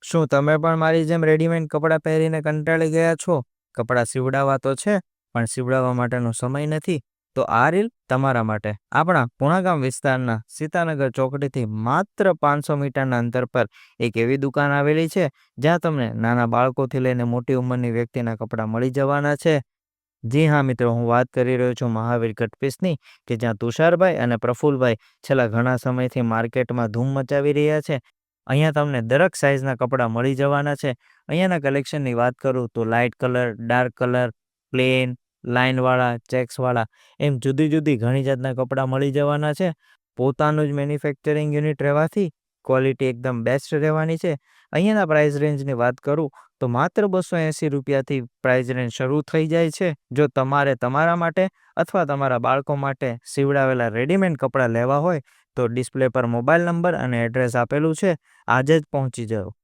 શું તમે પણ મારી જેમ રેડીમેડ કપડાં પહેરીને કંટાળી ગયા છો? કપડાં સીવડાવવા તો છે, પણ સીવડાવવા માટેનો સમય નથી. તો આ રીલ તમારા માટે. આપણા પુણાગામ વિસ્તારના સીતાનગર ચોકડીથી માત્ર 500 મીટરના અંતર પર એક એવી દુકાન આવેલી છે, જ્યાં તમને નાના બાળકોથી લઈને મોટી ઉંમરની વ્યક્તિના કપડાં મળી જવાના છે. જી હા મિત્રો, હું વાત કરી રહ્યો છું મહાવીર કટપીસની, કે જ્યાં તુષારભાઈ અને પ્રફુલભાઈ છેલ્લા ઘણા સમયથી માર્કેટમાં ધૂમ મચાવી રહ્યા છે. અહીંયા તમને દરેક સાઇઝના કપડાં મળી જવાના છે. અહીંયાના કલેક્શનની વાત કરું તો light colour, dark colour, plain, લાઇનવાળા, ચેક્સવાળા, એમ જુદી જુદી ઘણી જાતના કપડાં મળી જવાના છે. પોતાનું જ મેન્યુફેક્ચરિંગ યુનિટ રહેવાથી ક્વોલિટી એકદમ બેસ્ટ રહેવાની છે. અહીંયાના પ્રાઇસ રેન્જની વાત કરું તો માત્ર 280 રૂપિયાથી પ્રાઇસ રેન્જ શરૂ થઈ જાય છે. જો તમારે તમારા માટે અથવા તમારા બાળકો માટે સીવડાવેલા રેડીમેડ કપડાં લેવા હોય તો ડિસ્પ્લે પર મોબાઈલ નંબર અને એડ્રેસ આપેલું છે. આજે જ પહોંચી જાઓ.